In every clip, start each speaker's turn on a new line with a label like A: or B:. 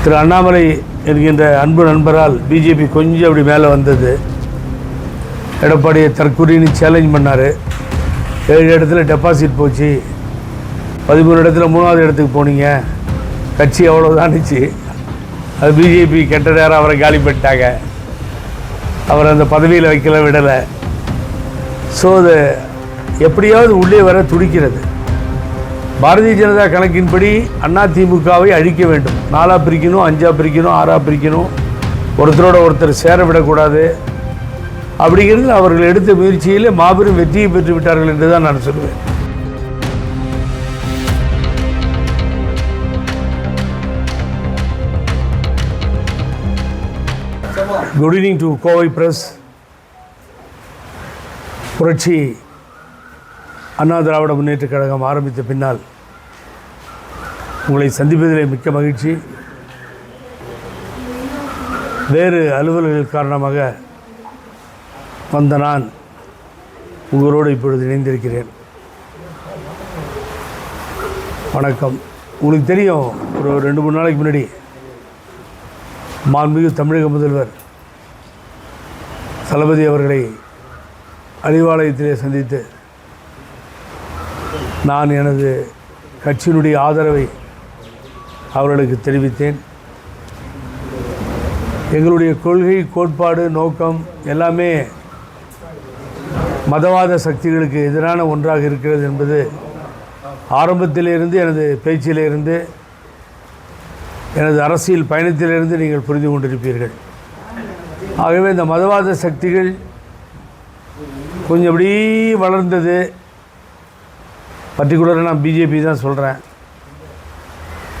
A: திரு அண்ணாமலை என்கின்ற அன்பு நண்பரால் பிஜேபி கொஞ்சம் அப்படி மேலே வந்தது. எடப்பாடியை தற்கொலைன்னு சேலஞ்ச் பண்ணார். 7 இடத்துல டெபாசிட் போச்சு, 13 இடத்துல 3வது இடத்துக்கு போனீங்க, கட்சி அவ்வளோதானுச்சு. அது பிஜேபி கெட்ட நேரம் அவரை காலி பண்ணிட்டாங்க, அவரை அந்த பதவியில் வைக்கல, விடலை. ஸோ அது எப்படியாவது உள்ளே வர துடிக்கிறது. பாரதிய ஜனதா கணக்கின்படி அதிமுகவை அழிக்க வேண்டும். 4ஆக பிரிக்கணும், 5ஆக பிரிக்கணும், 6ஆக பிரிக்கணும், ஒருத்தரோட ஒருத்தர் சேர விடக்கூடாது. அப்படிங்கிறது அவர்கள் எடுத்த முயற்சியில் மாபெரும் வெற்றியை பெற்று விட்டார்கள் என்று தான் நான் சொல்லுவேன். Good evening to Kovai press. புரட்சி அண்ணா திராவிட முன்னேற்றக் கழகம் ஆரம்பித்த பின்னால் உங்களை சந்திப்பதிலே மிக்க மகிழ்ச்சி. வேறு அலுவல்கள் காரணமாக வந்த நான் உங்களோடு இப்பொழுது இணைந்திருக்கிறேன். வணக்கம். உங்களுக்கு தெரியும், ஒரு 2-3 நாளைக்கு முன்னாடி மாண்புமிகு தமிழக முதல்வர் தளபதி அவர்களை அறிவாலயத்திலே சந்தித்து நான் எனது கட்சியினுடைய ஆதரவை அவர்களுக்கு தெரிவித்தேன். எங்களுடைய கொள்கை, கோட்பாடு, நோக்கம் எல்லாமே மதவாத சக்திகளுக்கு எதிரான ஒன்றாக இருக்கிறது என்பது ஆரம்பத்திலிருந்து, எனது பேச்சிலிருந்து, எனது அரசியல் பயணத்திலிருந்து நீங்கள் புரிந்து கொண்டிருப்பீர்கள். ஆகவே இந்த மதவாத சக்திகள் கொஞ்சம் அப்படி வளர்ந்தது. பர்டிகுலராக நான் பிஜேபி தான் சொல்கிறேன்.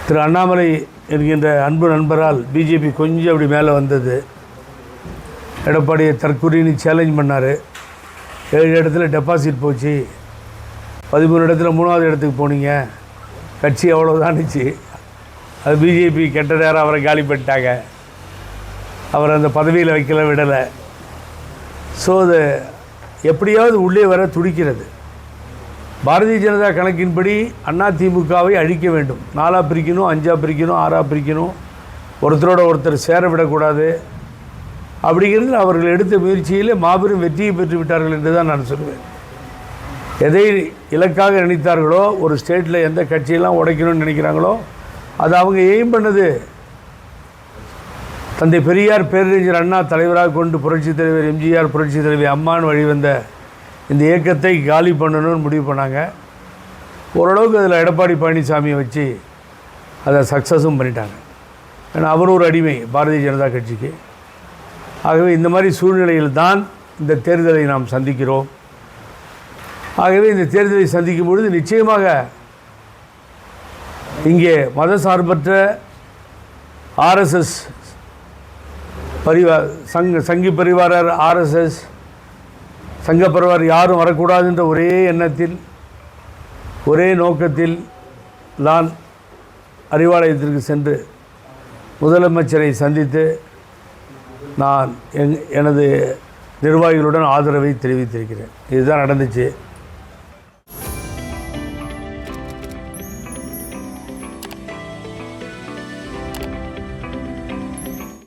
A: திரு அண்ணாமலை என்கின்ற அன்பு நண்பரால் பிஜேபி கொஞ்சம் அப்படி மேலே வந்தது. எடப்பாடியை தற்கொலைன்னு சேலஞ்ச் பண்ணார். 7 இடத்துல டெபாசிட் போச்சு, 13 இடத்துல 3வது இடத்துக்கு போனீங்க, கட்சி அவ்வளோதானுச்சு. அது பிஜேபி கெட்ட நேரம் அவரை காலி பண்ணிட்டாங்க, அவரை அந்த பதவியில் வைக்கல, விடலை. ஸோ அது எப்படியாவது உள்ளே வர துடிக்கிறது. பாரதிய ஜனதா கணக்கின்படி அதிமுகவை அழிக்க வேண்டும். 4ஆக பிரிக்கணும், 5ஆக பிரிக்கணும், 6ஆக பிரிக்கணும், ஒருத்தரோட ஒருத்தர் சேர விடக்கூடாது. அப்படிங்கிறது அவர்கள் எடுத்த முயற்சியில் மாபெரும் வெற்றியை பெற்று விட்டார்கள் என்று தான் நான் சொல்லுவேன். எதை இலக்காக நினைத்தார்களோ, ஒரு ஸ்டேட்டில் எந்த கட்சியெல்லாம் உடைக்கணும்னு நினைக்கிறாங்களோ, அது அவங்க எய்ம் பண்ணது தந்தை பெரியார், பேரறிஞர் அண்ணா தலைவராக கொண்டு புரட்சித் தலைவர் எம்ஜிஆர், புரட்சித் தலைவி அம்மான்னு வழிவந்த இந்த இயக்கத்தை காலி பண்ணணும்னு முடிவு பண்ணாங்க. ஓரளவுக்கு அதில் எடப்பாடி பழனிசாமியை வச்சு அதை சக்ஸஸும் பண்ணிட்டாங்க. ஏன்னா அவர் ஒரு அடிமை பாரதிய ஜனதா கட்சிக்கு. ஆகவே இந்த மாதிரி சூழ்நிலையில் தான் இந்த தேர்தலை நாம் சந்திக்கிறோம். ஆகவே இந்த தேர்தலை சந்திக்கும் பொழுது நிச்சயமாக இங்கே மதசார்பற்ற ஆர்எஸ்எஸ் சங்கி பரிவாரர், ஆர்எஸ்எஸ் சங்க பரிவார் யாரும் வரக்கூடாதுன்ற ஒரே எண்ணத்தில், ஒரே நோக்கத்தில் தான் அறிவாலயத்திற்கு சென்று முதலமைச்சரை சந்தித்து நான் எனது நிர்வாகிகளுடன் ஆதரவை தெரிவித்திருக்கிறேன். இதுதான் நடந்துச்சு.